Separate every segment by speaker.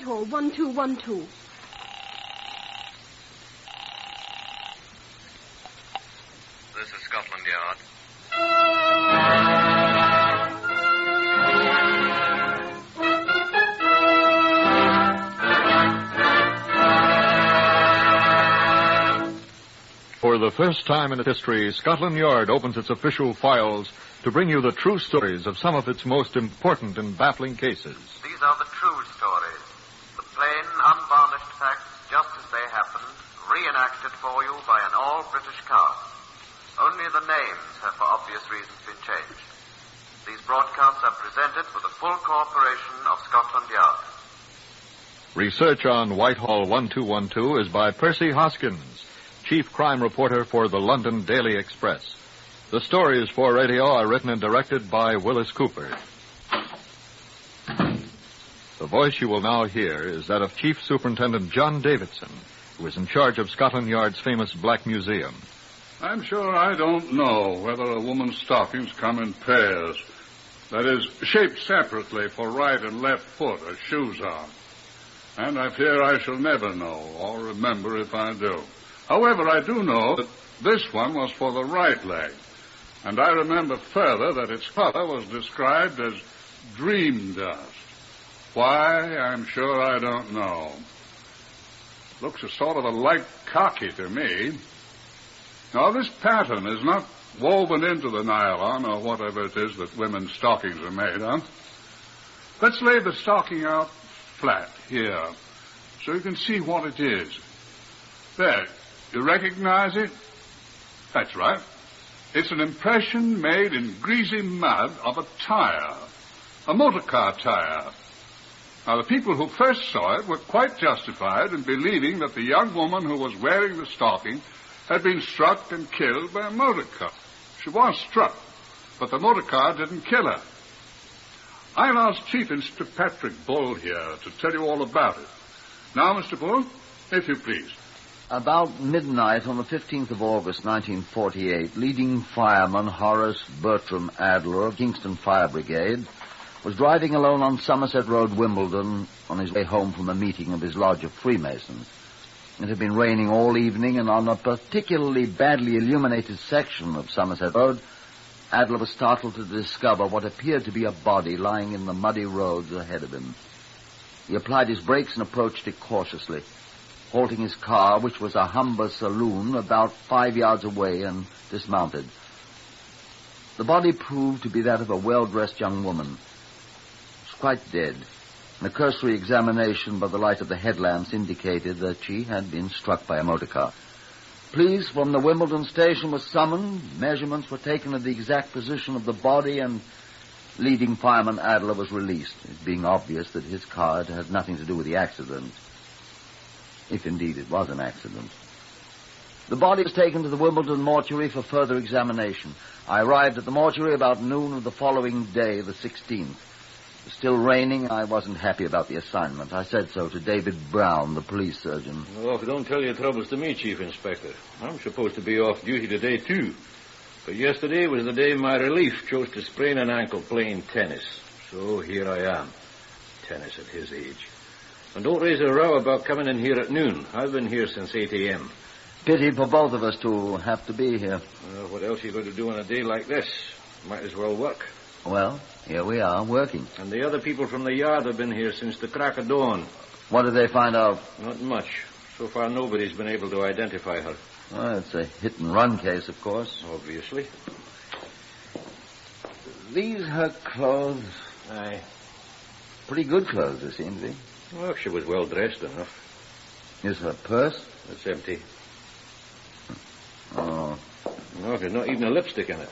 Speaker 1: Whitehall, 1212.
Speaker 2: This is Scotland Yard.
Speaker 3: For the first time in its history, Scotland Yard opens its official files to bring you the true stories of some of its most important and baffling cases.
Speaker 2: These are the true stories. The plain, unvarnished facts, just as they happened, reenacted for you by an all-British cast. Only the names have, for obvious reasons, been changed. These broadcasts are presented with the full cooperation of Scotland Yard.
Speaker 3: Research on Whitehall 1212 is by Percy Hoskins, Chief Crime Reporter for the London Daily Express. The stories for radio are written and directed by Wyllis Cooper. The voice you will now hear is that of Chief Superintendent John Davidson, who is in charge of Scotland Yard's famous Black Museum.
Speaker 4: I'm sure I don't know whether a woman's stockings come in pairs. That is, shaped separately for right and left foot as shoes are. And I fear I shall never know or remember if I do. However, I do know that this one was for the right leg. And I remember further that its color was described as dream dust. Why, I'm sure I don't know. Looks a sort of a light khaki to me. Now, this pattern is not woven into the nylon or whatever it is that women's stockings are made of. Let's lay the stocking out flat here so you can see what it is. There, you recognize it? That's right. It's an impression made in greasy mud of a tire, a motor car tire. Now, the people who first saw it were quite justified in believing that the young woman who was wearing the stocking had been struck and killed by a motor car. She was struck, but the motor car didn't kill her. I've asked Chief Inspector Patrick Bull here to tell you all about it. Now, Mr. Bull, if you please.
Speaker 5: About midnight on the 15th of August, 1948, leading fireman Horace Bertram Adler of Kingston Fire Brigade was driving alone on Somerset Road, Wimbledon, on his way home from a meeting of his lodge of Freemasons. It had been raining all evening, and on a particularly badly illuminated section of Somerset Road, Adler was startled to discover what appeared to be a body lying in the muddy roads ahead of him. He applied his brakes and approached it cautiously, halting his car, which was a Humber saloon, about 5 yards away, and dismounted. The body proved to be that of a well-dressed young woman. She was quite dead. A cursory examination by the light of the headlamps indicated that she had been struck by a motor car. Police from the Wimbledon station was summoned. Measurements were taken of the exact position of the body, and leading fireman Adler was released, it being obvious that his car had nothing to do with the accident, if indeed it was an accident. The body was taken to the Wimbledon mortuary for further examination. I arrived at the mortuary about noon of the following day, the 16th. It was still raining. I wasn't happy about the assignment. I said so to David Brown, the police surgeon.
Speaker 6: Oh, don't tell your troubles to me, Chief Inspector. I'm supposed to be off duty today, too. But yesterday was the day my relief chose to sprain an ankle playing tennis. So here I am. Tennis at his age. And don't raise a row about coming in here at noon. I've been here since 8 a.m.
Speaker 5: Pity for both of us to have to be here.
Speaker 6: What else are you going to do on a day like this? Might as well work.
Speaker 5: Well, here we are, working.
Speaker 6: And the other people from the yard have been here since the crack of dawn.
Speaker 5: What did they find out?
Speaker 6: Not much. So far, nobody's been able to identify her.
Speaker 5: Well, it's a hit-and-run case, of course.
Speaker 6: Obviously.
Speaker 5: These her clothes?
Speaker 6: Aye.
Speaker 5: Pretty good clothes, they seem to be.
Speaker 6: Well, she was well dressed enough.
Speaker 5: Is her purse?
Speaker 6: It's empty.
Speaker 5: Oh.
Speaker 6: No, there's not even a lipstick in it.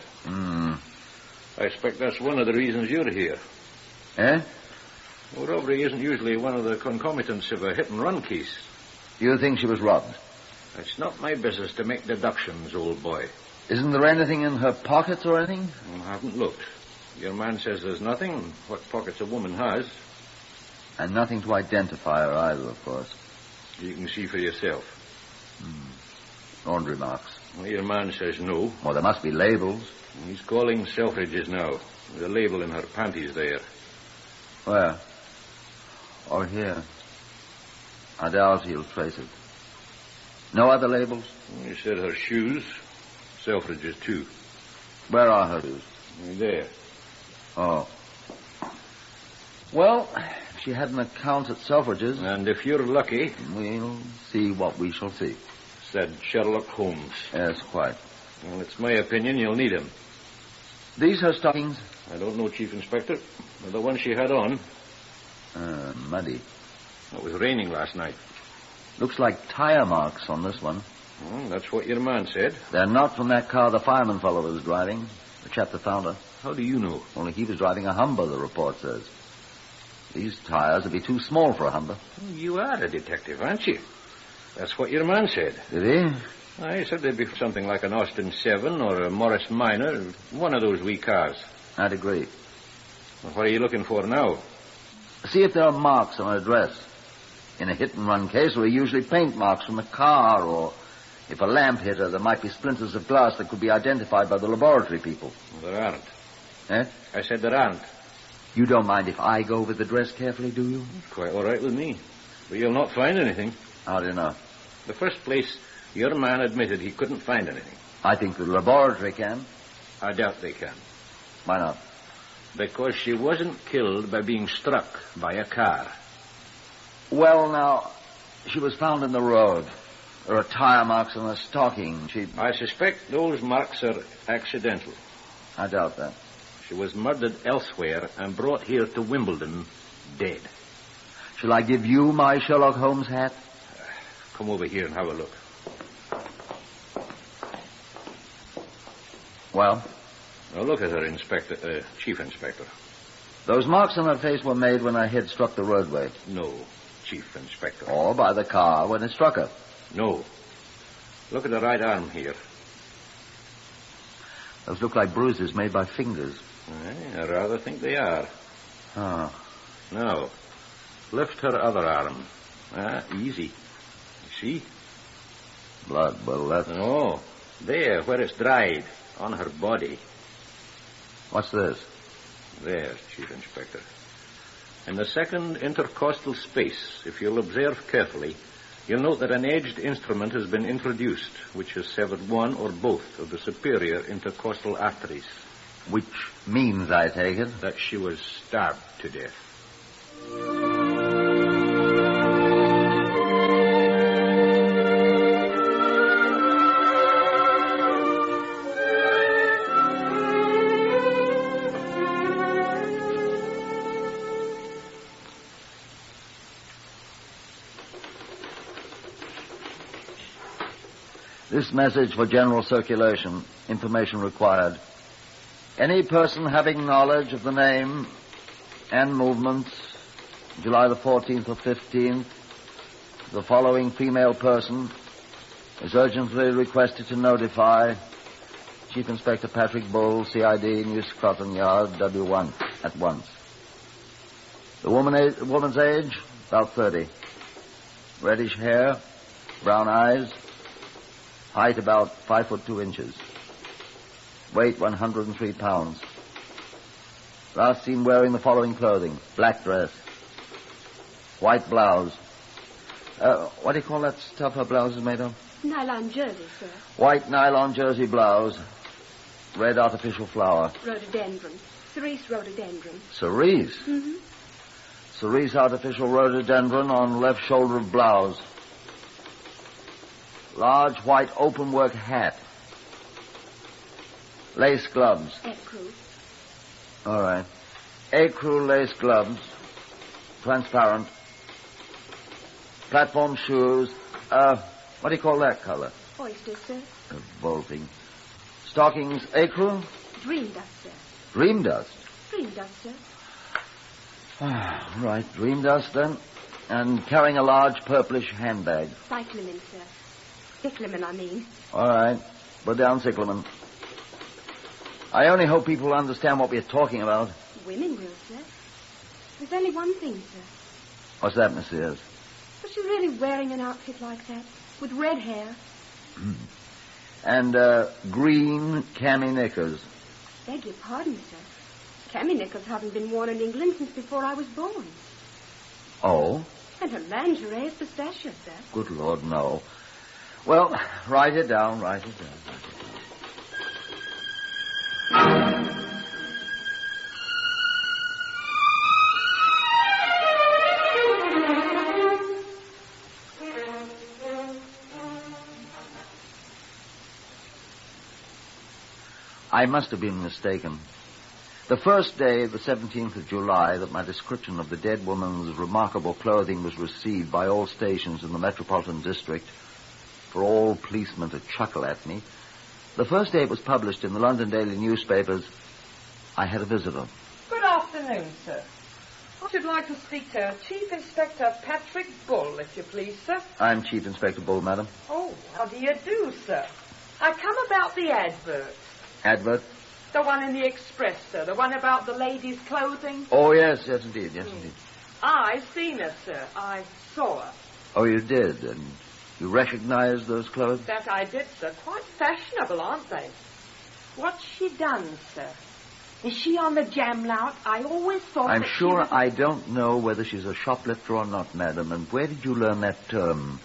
Speaker 6: I expect that's one of the reasons you're here.
Speaker 5: Eh?
Speaker 6: Well, robbery isn't usually one of the concomitants of a hit-and-run case.
Speaker 5: You think she was robbed?
Speaker 6: It's not my business to make deductions, old boy.
Speaker 5: Isn't there anything in her pockets or anything?
Speaker 6: I haven't looked. Your man says there's nothing. What pockets a woman has.
Speaker 5: And nothing to identify her either, of course.
Speaker 6: You can see for yourself.
Speaker 5: Laundry marks.
Speaker 6: Well, your man says no.
Speaker 5: Well, there must be labels.
Speaker 6: He's calling Selfridge's now. There's a label in her panties there.
Speaker 5: Where? Or here. I doubt he'll trace it. No other labels?
Speaker 6: You said her shoes. Selfridge's, too.
Speaker 5: Where are her shoes?
Speaker 6: There.
Speaker 5: Oh. Well, if she had an account at Selfridge's...
Speaker 6: And if you're lucky...
Speaker 5: We'll see what we shall see.
Speaker 6: Said Sherlock Holmes.
Speaker 5: Yes, quite.
Speaker 6: Well, it's my opinion you'll need him.
Speaker 5: These her stockings?
Speaker 6: I don't know, Chief Inspector. But the one she had on...
Speaker 5: Muddy.
Speaker 6: It was raining last night.
Speaker 5: Looks like tire marks on this one.
Speaker 6: Well, that's what your man said.
Speaker 5: They're not from that car the fireman fellow was driving. The chap that found her.
Speaker 6: How do you know?
Speaker 5: Only he was driving a Humber, the report says. These tires would be too small for a Humber.
Speaker 6: Well, you are a detective, aren't you? That's what your man said.
Speaker 5: Did he?
Speaker 6: I said they'd be something like an Austin 7 or a Morris Minor, one of those wee cars.
Speaker 5: I'd agree.
Speaker 6: Well, what are you looking for now?
Speaker 5: See if there are marks on her dress. In a hit-and-run case, there are usually paint marks from the car, or if a lamp hit her, there might be splinters of glass that could be identified by the laboratory people.
Speaker 6: Well, there aren't.
Speaker 5: Eh?
Speaker 6: I said there aren't.
Speaker 5: You don't mind if I go over the dress carefully, do you?
Speaker 6: Quite all right with me. But you'll not find anything.
Speaker 5: How do you know?
Speaker 6: The first place, your man admitted he couldn't find anything.
Speaker 5: I think the laboratory can.
Speaker 6: I doubt they can.
Speaker 5: Why not?
Speaker 6: Because she wasn't killed by being struck by a car.
Speaker 5: Well, now, she was found in the road. There are tire marks on her stocking.
Speaker 6: I suspect those marks are accidental.
Speaker 5: I doubt that.
Speaker 6: She was murdered elsewhere and brought here to Wimbledon dead.
Speaker 5: Shall I give you my Sherlock Holmes hat?
Speaker 6: Come over here and have a look.
Speaker 5: Well?
Speaker 6: Now look at her, Chief Inspector.
Speaker 5: Those marks on her face were made when her head struck the roadway.
Speaker 6: No, Chief Inspector.
Speaker 5: Or by the car when it struck her.
Speaker 6: No. Look at the right arm here.
Speaker 5: Those look like bruises made by fingers.
Speaker 6: I rather think they are.
Speaker 5: Oh.
Speaker 6: Now, lift her other arm. Easy. You see?
Speaker 5: Blood, well, that's...
Speaker 6: No, there, where it's dried, on her body.
Speaker 5: What's this?
Speaker 6: There, Chief Inspector. In the second intercostal space, if you'll observe carefully, you'll note that an edged instrument has been introduced, which has severed one or both of the superior intercostal arteries.
Speaker 5: Which means, I take it,
Speaker 6: that she was stabbed to death.
Speaker 5: This message for general circulation. Information required. Any person having knowledge of the name and movements, July the 14th or 15th, the following female person is urgently requested to notify Chief Inspector Patrick Bull, CID, New Scotland Yard, W1, at once. The woman's age, about 30. Reddish hair, brown eyes, height about 5 foot 2 inches. Weight 103 pounds. Last seen wearing the following clothing. Black dress. White blouse. What do you call that stuff her blouse is made of?
Speaker 1: Nylon jersey, sir.
Speaker 5: White nylon jersey blouse. Red artificial flower.
Speaker 1: Rhododendron. Cerise rhododendron.
Speaker 5: Cerise?
Speaker 1: Mm-hmm.
Speaker 5: Cerise artificial rhododendron on left shoulder of blouse. Large white open-work hat. Lace gloves.
Speaker 1: Ecru.
Speaker 5: All right. Ecru lace gloves. Transparent. Platform shoes. What do you call that color?
Speaker 1: Oyster, sir.
Speaker 5: Bolting. Stockings, ecru?
Speaker 1: Dream dust, sir.
Speaker 5: Dream dust?
Speaker 1: Dream dust, sir.
Speaker 5: Right, dream dust then. And carrying a large purplish handbag.
Speaker 1: Cyclamen, sir. Cyclamen, I mean.
Speaker 5: All right. Put down cyclamen. I only hope people understand what we're talking about.
Speaker 1: Women will, sir. There's only one thing, sir.
Speaker 5: What's that, Miss Sears?
Speaker 1: Was she really wearing an outfit like that? With red hair?
Speaker 5: And, green cami knickers.
Speaker 1: Beg your pardon, sir. Cami knickers haven't been worn in England since before I was born.
Speaker 5: Oh?
Speaker 1: And her lingerie is pistachio, sir.
Speaker 5: Good Lord, no. Well, write it down. I must have been mistaken. The first day, the 17th of July, that my description of the dead woman's remarkable clothing was received by all stations in the Metropolitan District, for all policemen to chuckle at me, the first day it was published in the London daily newspapers, I had a visitor.
Speaker 7: Good afternoon, sir. I should like to speak to Chief Inspector Patrick Bull, if you please, sir.
Speaker 5: I'm Chief Inspector Bull, madam.
Speaker 7: Oh, how do you do, sir? I come about the advert.
Speaker 5: Advert?
Speaker 7: The one in the Express, sir. The one about the ladies' clothing.
Speaker 5: Oh, yes, indeed.
Speaker 7: I seen her, sir. I saw her.
Speaker 5: Oh, you did? And you recognized those clothes?
Speaker 7: That I did, sir. Quite fashionable, aren't they? What's she done, sir? Is she on the jam lout? I always thought
Speaker 5: I'm
Speaker 7: that
Speaker 5: sure
Speaker 7: she was...
Speaker 5: I don't know whether she's a shoplifter or not, madam. And where did you learn that term?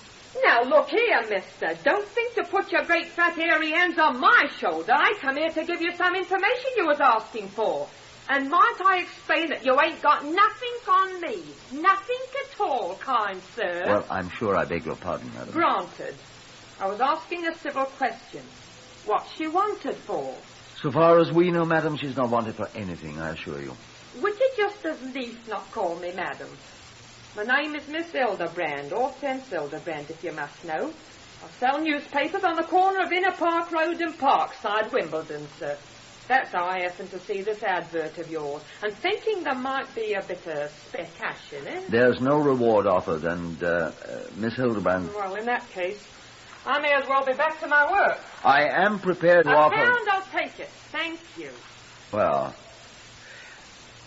Speaker 7: Now, look here, mister. Don't think to put your great fat hairy hands on my shoulder. I come here to give you some information you was asking for. And might I explain that you ain't got nothing on me? Nothing at all, kind sir.
Speaker 5: Well, I'm sure I beg your pardon, madam.
Speaker 7: Granted. I was asking a civil question. What's she wanted for?
Speaker 5: So far as we know, madam, she's not wanted for anything, I assure you.
Speaker 7: Would you just as least not call me madam? My name is Miss Hildebrand, Hortense Hildebrand, if you must know. I sell newspapers on the corner of Inner Park Road and Parkside, Wimbledon, sir. That's how I happened to see this advert of yours, and thinking there might be a bit of spare cash in it.
Speaker 5: There's no reward offered, and, Miss Hildebrand...
Speaker 7: Well, in that case, I may as well be back to my work.
Speaker 5: I am prepared to offer...
Speaker 7: £1, I'll take it. Thank you.
Speaker 5: Well...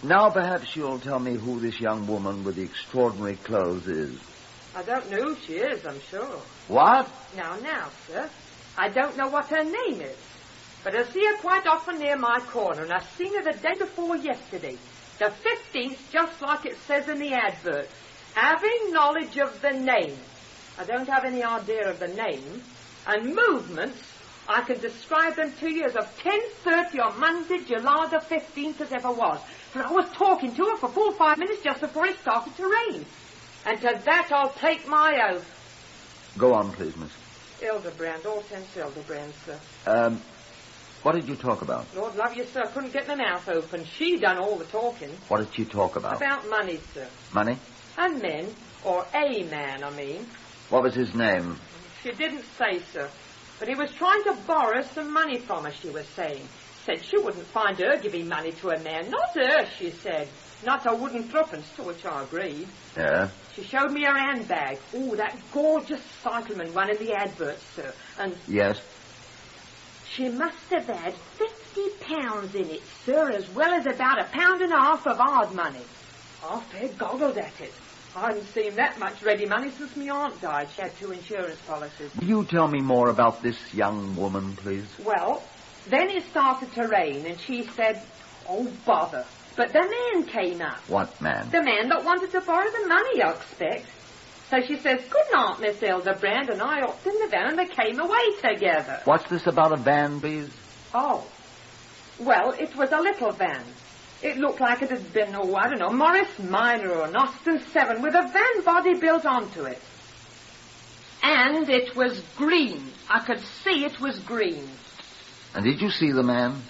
Speaker 5: Now perhaps you'll tell me who this young woman with the extraordinary clothes is.
Speaker 7: I don't know who she is, I'm sure.
Speaker 5: What?
Speaker 7: Now, sir. I don't know what her name is. But I see her quite often near my corner, and I've seen her the day before yesterday. The 15th, just like it says in the advert. Having knowledge of the name. I don't have any idea of the name. And movements, I can describe them to you as of 10:30 on Monday, July the 15th as ever was. And I was talking to her for 4 or 5 minutes just before it started to rain. And to that I'll take my oath.
Speaker 5: Go on, please, miss.
Speaker 7: Hildebrand, Hortense Hildebrand, sir.
Speaker 5: What did you talk about?
Speaker 7: Lord love you, sir, I couldn't get my mouth open. She done all the talking.
Speaker 5: What did she talk about?
Speaker 7: About money, sir.
Speaker 5: Money?
Speaker 7: And men, or a man, I mean.
Speaker 5: What was his name?
Speaker 7: She didn't say, sir. But he was trying to borrow some money from her, she was saying. Said she wouldn't find her giving money to a man. Not her, she said. Not a wooden threepence, to which I agreed.
Speaker 5: Yeah? She
Speaker 7: showed me her handbag. Oh, that gorgeous Cycleman one in the advert, sir. And...
Speaker 5: Yes?
Speaker 7: She must have had £50 in it, sir, as well as about £1.50 of hard money. I fair goggled at it. I hadn't seen that much ready money since my aunt died. She had 2 insurance policies.
Speaker 5: Will you tell me more about this young woman, please?
Speaker 7: Well, then it started to rain, and she said, oh, bother. But the man came up.
Speaker 5: What man?
Speaker 7: The man that wanted to borrow the money, I expect. So she says, good night, Miss Hildebrand, and I hopped in the van, and they came away together.
Speaker 5: What's this about a van, please?
Speaker 7: Oh. Well, it was a little van. It looked like it had been, Morris Minor or an Austin 7 with a van body built onto it. And it was green. I could see it was green.
Speaker 5: And did you see the man?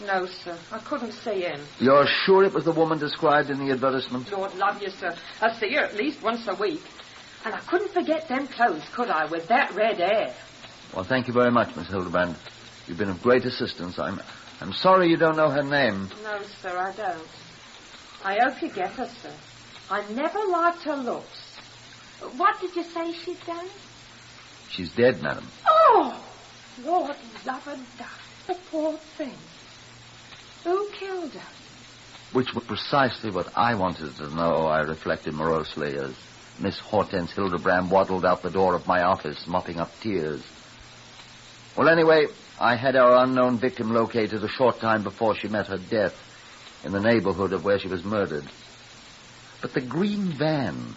Speaker 7: No, sir. I couldn't see him.
Speaker 5: You're sure it was the woman described in the advertisement?
Speaker 7: Lord love you, sir. I see her at least once a week. And I couldn't forget them clothes, could I, with that red hair?
Speaker 5: Well, thank you very much, Miss Hildebrand. You've been of great assistance. I'm sorry you don't know her name.
Speaker 7: No, sir, I don't. I hope you get her, sir. I never liked her looks. What did you say she'd done?
Speaker 5: She's dead, madam.
Speaker 7: Oh! Lord love and die. The poor thing. Who killed her?
Speaker 5: Which was precisely what I wanted to know, I reflected morosely, as Miss Hortense Hildebrand waddled out the door of my office, mopping up tears. Well, anyway, I had our unknown victim located a short time before she met her death in the neighborhood of where she was murdered. But the green van...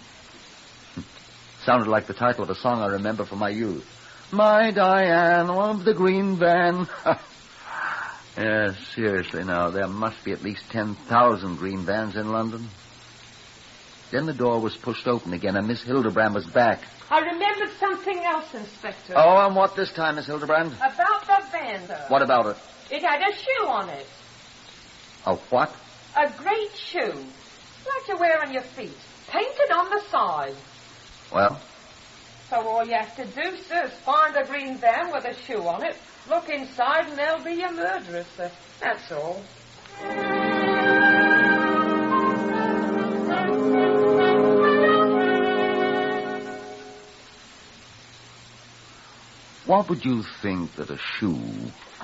Speaker 5: Sounded like the title of a song I remember from my youth. My Diane of the green van. Yes, seriously now, there must be at least 10,000 green vans in London. Then the door was pushed open again, and Miss Hildebrand was back.
Speaker 7: I remembered something else, Inspector.
Speaker 5: Oh, and what this time, Miss Hildebrand?
Speaker 7: About the van, sir.
Speaker 5: What about it?
Speaker 7: It had a shoe on it.
Speaker 5: A what?
Speaker 7: A great shoe. Like you wear on your feet. Painted on the side.
Speaker 5: Well?
Speaker 7: So all you have to do, sir, is find a green van with a shoe on it, look inside, and there'll be your murderer, sir. That's all.
Speaker 5: What would you think that a shoe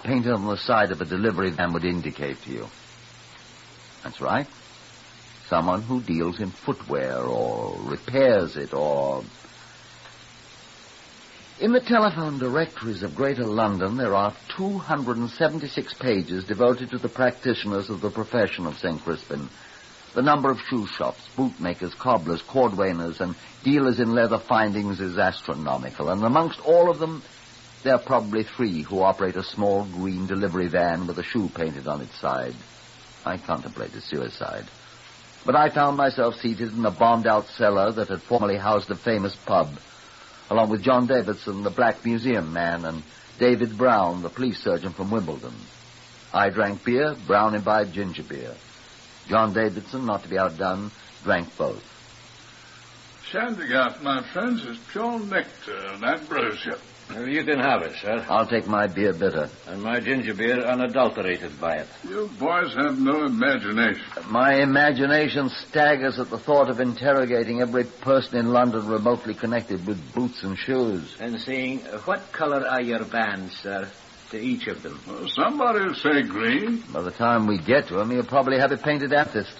Speaker 5: painted on the side of a delivery van would indicate to you? That's right. Someone who deals in footwear or repairs it or... In the telephone directories of Greater London, there are 276 pages devoted to the practitioners of the profession of St. Crispin. The number of shoe shops, bootmakers, cobblers, cordwainers, and dealers in leather findings is astronomical, and amongst all of them, there are probably 3 who operate a small green delivery van with a shoe painted on its side. I contemplated suicide. But I found myself seated in a bombed-out cellar that had formerly housed a famous pub, along with John Davidson, the Black Museum man, and David Brown, the police surgeon from Wimbledon. I drank beer, Brown imbibed ginger beer. John Davidson, not to be outdone, drank both.
Speaker 4: Shandygaff, my friends, is pure nectar, and that blows you.
Speaker 6: Well, you can have it, sir.
Speaker 5: I'll take my beer bitter.
Speaker 6: And my ginger beer unadulterated by it.
Speaker 4: You boys have no imagination.
Speaker 5: My imagination staggers at the thought of interrogating every person in London remotely connected with boots and shoes.
Speaker 6: And saying, what colour are your bands, sir, to each of them?
Speaker 4: Well, somebody will say green.
Speaker 5: By the time we get to him, he'll probably have it painted amethyst.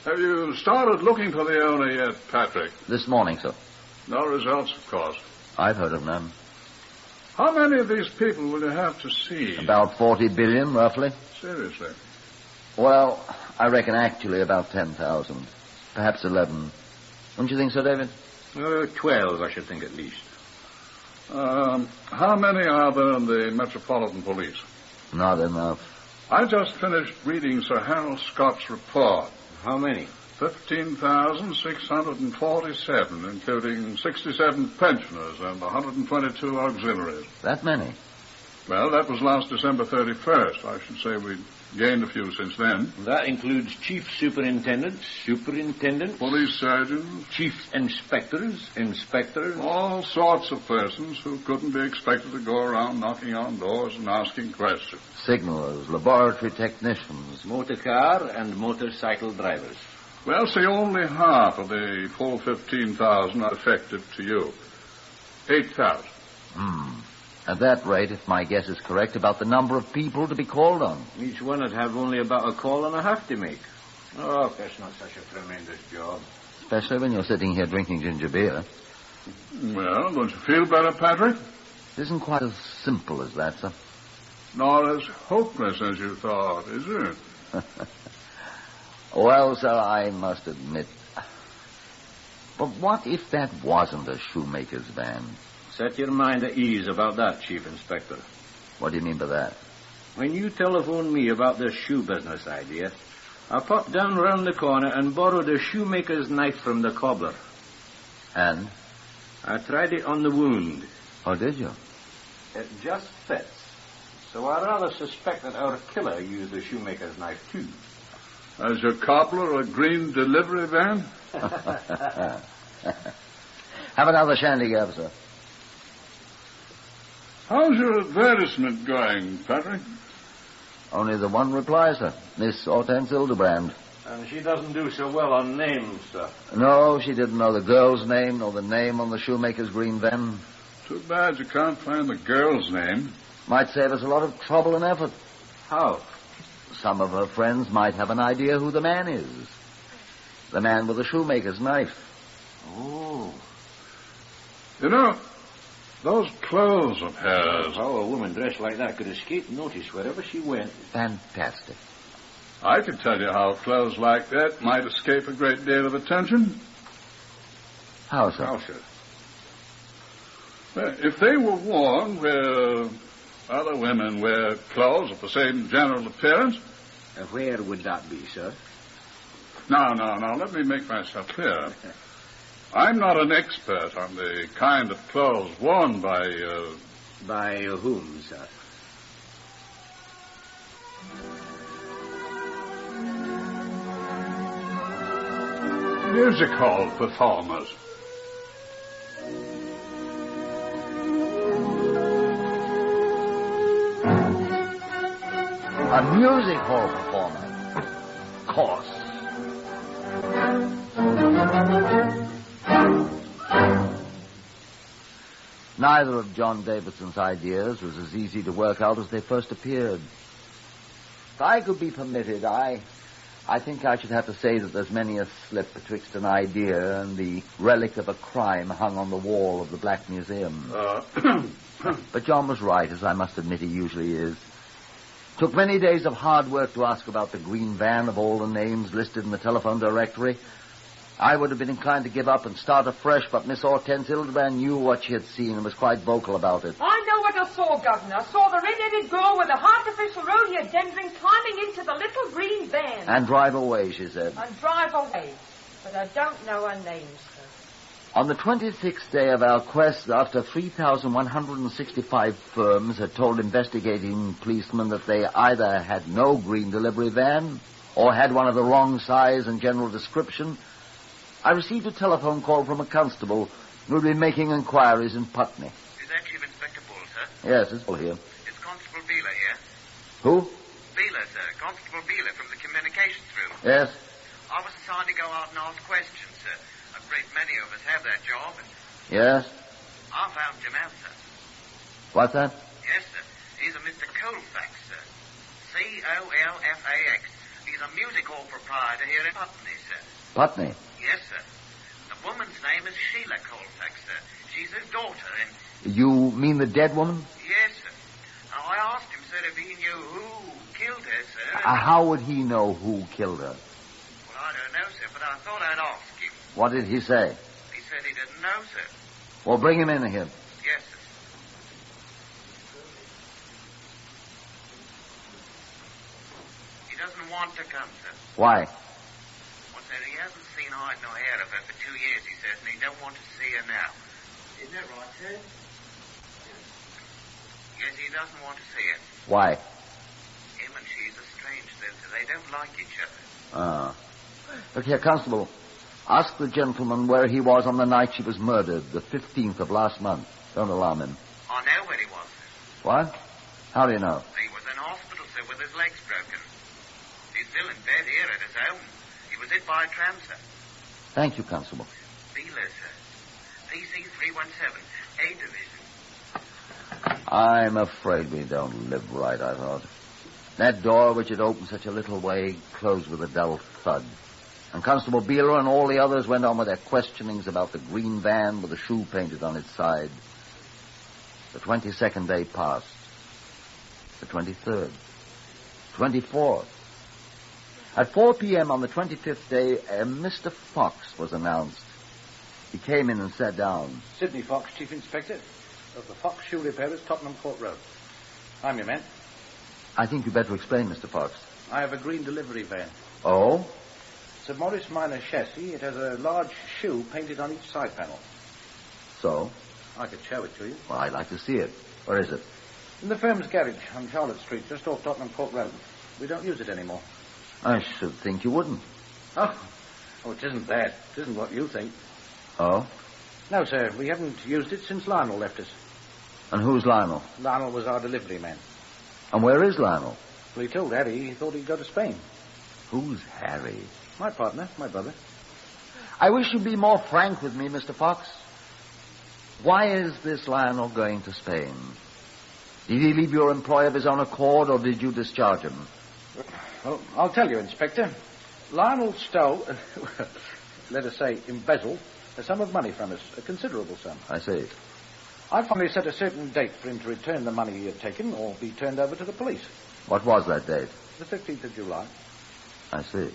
Speaker 4: Have you started looking for the owner yet, Patrick?
Speaker 5: This morning, sir.
Speaker 4: No results, of course.
Speaker 5: I've heard of none.
Speaker 4: How many of these people will you have to see?
Speaker 5: About 40 billion, roughly.
Speaker 4: Seriously?
Speaker 5: Well, I reckon actually about 10,000. Perhaps 11. Don't you think so, David?
Speaker 6: 12, I should think, at least.
Speaker 4: How many are there in the Metropolitan Police?
Speaker 5: Not enough.
Speaker 4: I just finished reading Sir Harold Scott's report.
Speaker 6: How many?
Speaker 4: 15,647, including 67 pensioners and 122 auxiliaries.
Speaker 5: That many?
Speaker 4: Well, that was last December 31st. I should say we gained a few since then.
Speaker 6: That includes chief superintendents, superintendents,
Speaker 4: Police surgeons,
Speaker 6: chief inspectors,
Speaker 4: all sorts of persons who couldn't be expected to go around knocking on doors and asking questions.
Speaker 5: Signalers, laboratory technicians,
Speaker 6: motor car and motorcycle drivers.
Speaker 4: Well, see, only half of the full 15,000 are effective to you. 8,000.
Speaker 5: At that rate, if my guess is correct, about the number of people to be called on.
Speaker 6: Each one would have only about a call and a half to make. Oh, that's not such a tremendous job.
Speaker 5: Especially when you're sitting here drinking ginger beer.
Speaker 4: Well, don't you feel better, Patrick?
Speaker 5: It isn't quite as simple as that, sir.
Speaker 4: Nor as hopeless as you thought, is it?
Speaker 5: Well, sir, I must admit. But what if that wasn't a shoemaker's van?
Speaker 6: Set your mind at ease about that, Chief Inspector.
Speaker 5: What do you mean by that?
Speaker 6: When you telephoned me about this shoe business idea, I popped down round the corner and borrowed a shoemaker's knife from the cobbler.
Speaker 5: And?
Speaker 6: I tried it on the wound.
Speaker 5: Oh, did you?
Speaker 6: It just fits. So I rather suspect that our killer used the shoemaker's knife, too.
Speaker 4: Has your cobbler a green delivery van?
Speaker 5: Have another shandygaff, sir.
Speaker 4: How's your advertisement going, Patrick?
Speaker 5: Only the one reply, sir. Miss Hortense Hildebrand.
Speaker 6: And she doesn't do so well on names, sir.
Speaker 5: No, she didn't know the girl's name nor the name on the shoemaker's green van.
Speaker 4: Too bad you can't find the girl's name.
Speaker 5: Might save us a lot of trouble and effort.
Speaker 6: How?
Speaker 5: Some of her friends might have an idea who the man is. The man with the shoemaker's knife.
Speaker 6: Oh.
Speaker 4: You know, those clothes of hers...
Speaker 6: How a woman dressed like that could escape notice wherever she went.
Speaker 5: Fantastic.
Speaker 4: I could tell you how clothes like that might escape a great deal of attention.
Speaker 5: How, sir?
Speaker 6: How, sir?
Speaker 4: If they were worn where other women wear clothes of the same general appearance...
Speaker 8: Where would that be, sir?
Speaker 4: Now, let me make myself clear. I'm not an expert on the kind of clothes worn by...
Speaker 8: By whom, sir?
Speaker 4: Music hall performers.
Speaker 5: A music hall performer. Of course. Neither of John Davidson's ideas was as easy to work out as they first appeared. If I could be permitted, I think I should have to say that there's many a slip betwixt an idea and the relic of a crime hung on the wall of the Black Museum. But John was right, as I must admit he usually is. Took many days of hard work to ask about the green van of all the names listed in the telephone directory. I would have been inclined to give up and start afresh, but Miss Hortense Hildebrand knew what she had seen and was quite vocal about it.
Speaker 7: I know what I saw, Governor. I saw the red-headed girl with the artificial rhododendron climbing into the little green van.
Speaker 5: And drive away, she said.
Speaker 7: And drive away. But I don't know her name, sir.
Speaker 5: On the 26th day of our quest, after 3,165 firms had told investigating policemen that they either had no green delivery van or had one of the wrong size and general description, I received a telephone call from a constable who had been making inquiries in Putney.
Speaker 2: Is that Chief Inspector Bull, sir?
Speaker 5: Yes, it's all here.
Speaker 2: It's Constable Beeler here.
Speaker 5: Who?
Speaker 2: Beeler, sir. Constable Beeler from the communications room.
Speaker 5: Yes.
Speaker 2: I was assigned to go out and ask questions, sir. A great many of us have that job.
Speaker 5: Yes.
Speaker 2: I found him out, sir.
Speaker 5: What's that?
Speaker 2: Yes, sir. He's a Mr. Colfax, sir. Colfax. He's a music hall proprietor here in Putney, sir.
Speaker 5: Putney?
Speaker 2: Yes, sir. The woman's name is Sheila Colfax, sir. She's his daughter, and...
Speaker 5: You mean the dead woman?
Speaker 2: Yes, sir. Now, I asked him, sir, if he knew who killed her, sir.
Speaker 5: How would he know who killed her?
Speaker 2: Well, I don't know, sir, but I thought I'd ask him.
Speaker 5: What did he say?
Speaker 2: He said he didn't know, sir.
Speaker 5: Well, bring him in here.
Speaker 2: Yes, sir. He doesn't want to come, sir.
Speaker 5: Why?
Speaker 2: Well, sir, he hasn't seen hide nor hair of her for 2 years, he says, and he don't want to see her now. Isn't that right, sir? Yes, he doesn't want to see her.
Speaker 5: Why?
Speaker 2: Him and she's estranged, sir. They don't like each other.
Speaker 5: Ah. Look here, Constable. Ask the gentleman where he was on the night she was murdered, the 15th of last month. Don't alarm him.
Speaker 2: I know where he was, sir.
Speaker 5: What? How do you know?
Speaker 2: He was in hospital, sir, with his legs broken. He's still in bed here at his home. He was hit by a tram, sir.
Speaker 5: Thank you, Constable.
Speaker 2: Beeler, sir. PC 317, A Division.
Speaker 5: I'm afraid we don't live right, I thought. That door, which had opened such a little way, closed with a dull thud. And Constable Beeler and all the others went on with their questionings about the green van with a shoe painted on its side. The 22nd day passed. The 23rd. 24th. At 4 p.m. on the 25th day, Mr. Fox was announced. He came in and sat down.
Speaker 6: Sidney Fox, Chief Inspector of the Fox Shoe Repairers, Tottenham Court Road. I'm your man.
Speaker 5: I think you'd better explain, Mr. Fox.
Speaker 6: I have a green delivery van.
Speaker 5: Oh?
Speaker 6: It's a Morris Minor chassis. It has a large shoe painted on each side panel.
Speaker 5: So?
Speaker 6: I could show it to you.
Speaker 5: Well, I'd like to see it. Where is it?
Speaker 6: In the firm's garage on Charlotte Street, just off Tottenham Court Road. We don't use it anymore.
Speaker 5: I should think you wouldn't.
Speaker 6: Oh, it isn't that. It isn't what you think.
Speaker 5: Oh?
Speaker 6: No, sir. We haven't used it since Lionel left us.
Speaker 5: And who's Lionel?
Speaker 6: Lionel was our delivery man.
Speaker 5: And where is Lionel?
Speaker 6: Well, he told Harry he thought he'd go to Spain.
Speaker 5: Who's Harry?
Speaker 6: My partner, my brother.
Speaker 5: I wish you'd be more frank with me, Mr. Fox. Why is this Lionel going to Spain? Did he leave your employ of his own accord, or did you discharge him?
Speaker 6: Well, I'll tell you, Inspector. Lionel stole, let us say, embezzled, a sum of money from us, a considerable sum.
Speaker 5: I see.
Speaker 6: I finally set a certain date for him to return the money he had taken or be turned over to the police.
Speaker 5: What was that date?
Speaker 6: The 15th of July.
Speaker 5: I see.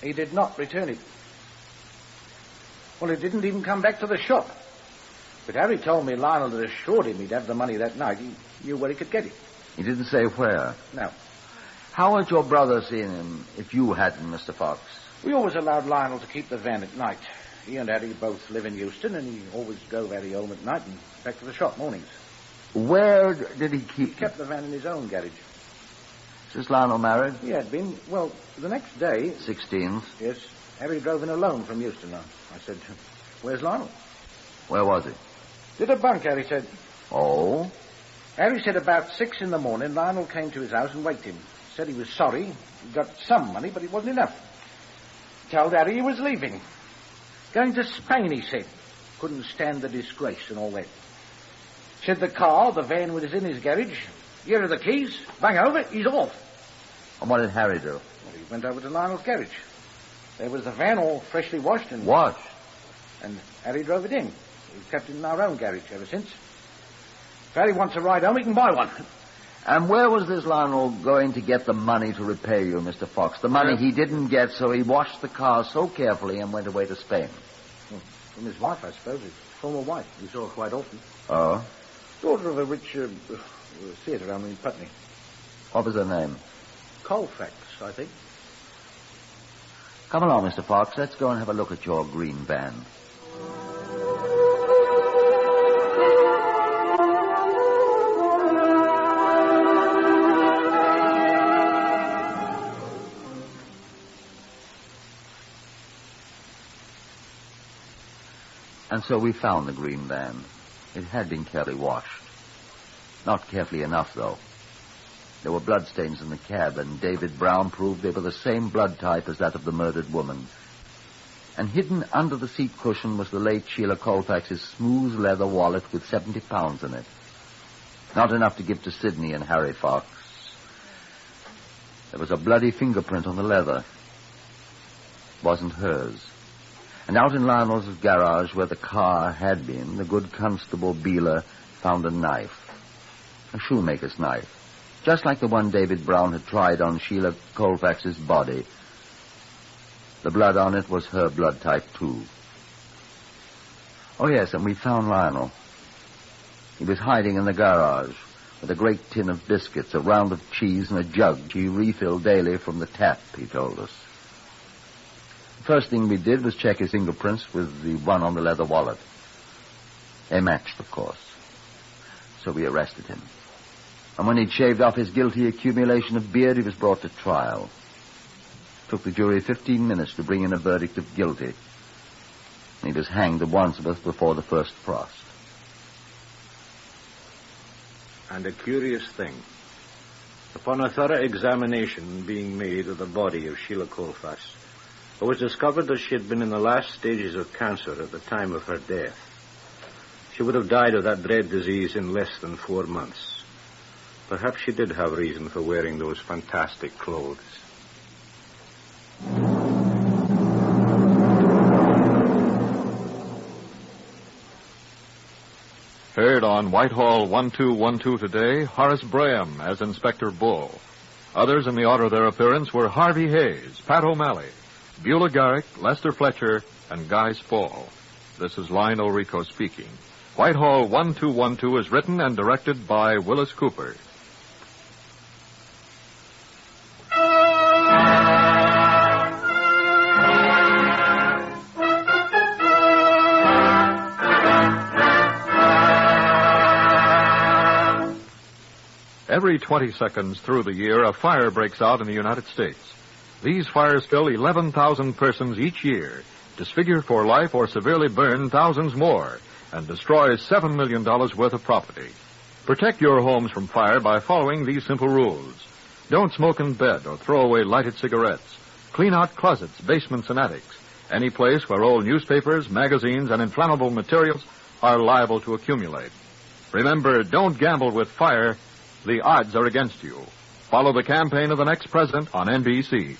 Speaker 6: He did not return it. Well, he didn't even come back to the shop.
Speaker 9: But Harry told me Lionel had assured him he'd have the money that night. He knew where he could get it.
Speaker 5: He didn't say where?
Speaker 9: No.
Speaker 5: How had your brother seen him if you hadn't, Mr. Fox?
Speaker 9: We always allowed Lionel to keep the van at night. He and Harry both live in Euston, and he always drove Harry home at night and back to the shop mornings.
Speaker 5: Where did he keep
Speaker 9: He kept the van in his own garage.
Speaker 5: Is Lionel married?
Speaker 9: He had been. Well, the next day...
Speaker 5: 16th.
Speaker 9: Yes. Harry drove in alone from Euston. I said, where's Lionel?
Speaker 5: Where was he?
Speaker 9: Did a bunk, Harry said.
Speaker 5: Oh?
Speaker 9: Harry said about 6 in the morning, Lionel came to his house and waked him. Said he was sorry. He got some money, but it wasn't enough. Told Harry he was leaving. Going to Spain, he said. Couldn't stand the disgrace and all that. Said the van was in his garage. Here are the keys. Bang over, he's off.
Speaker 5: And what did Harry do?
Speaker 9: Well, he went over to Lionel's garage. There was the van all freshly washed and...
Speaker 5: Washed?
Speaker 9: And Harry drove it in. We've kept it in our own garage ever since. If Harry wants a ride home, he can buy one.
Speaker 5: And where was this Lionel going to get the money to repay you, Mr. Fox? The money he didn't get, so he washed the car so carefully and went away to Spain.
Speaker 9: From his wife, I suppose. His former wife. We saw her quite often.
Speaker 5: Oh?
Speaker 9: Daughter of a rich theatre owner in Putney.
Speaker 5: What was her name?
Speaker 9: Colfax, I think.
Speaker 5: Come along, Mr. Fox. Let's go and have a look at your green van. And so we found the green van. It had been carefully washed. Not carefully enough, though. There were bloodstains in the cab, and David Brown proved they were the same blood type as that of the murdered woman. And hidden under the seat cushion was the late Sheila Colfax's smooth leather wallet with 70 pounds in it. Not enough to give to Sidney and Harry Fox. There was a bloody fingerprint on the leather. It wasn't hers. And out in Lionel's garage where the car had been, the good Constable Beeler found a knife. A shoemaker's knife. Just like the one David Brown had tried on Sheila Colfax's body. The blood on it was her blood type, too. Oh, yes, and we found Lionel. He was hiding in the garage with a great tin of biscuits, a round of cheese, and a jug he refilled daily from the tap, he told us. The first thing we did was check his fingerprints with the one on the leather wallet. They matched, of course. So we arrested him. And when he'd shaved off his guilty accumulation of beard, he was brought to trial. It took the jury 15 minutes to bring in a verdict of guilty. And he was hanged at Wandsworth before the first frost.
Speaker 6: And a curious thing. Upon a thorough examination being made of the body of Sheila Colfax, it was discovered that she had been in the last stages of cancer at the time of her death. She would have died of that dread disease in less than 4 months. Perhaps she did have reason for wearing those fantastic clothes.
Speaker 3: Heard on Whitehall 1212 today, Horace Braham as Inspector Bull. Others in the order of their appearance were Harvey Hayes, Pat O'Malley, Beulah Garrick, Lester Fletcher, and Guy Spall. This is Lionel Rico speaking. Whitehall 1212 is written and directed by Wyllis Cooper. Every 20 seconds through the year, a fire breaks out in the United States. These fires kill 11,000 persons each year, disfigure for life or severely burn thousands more, and destroy $7 million worth of property. Protect your homes from fire by following these simple rules. Don't smoke in bed or throw away lighted cigarettes. Clean out closets, basements, and attics. Any place where old newspapers, magazines, and inflammable materials are liable to accumulate. Remember, don't gamble with fire. The odds are against you. Follow the campaign of the next president on NBC.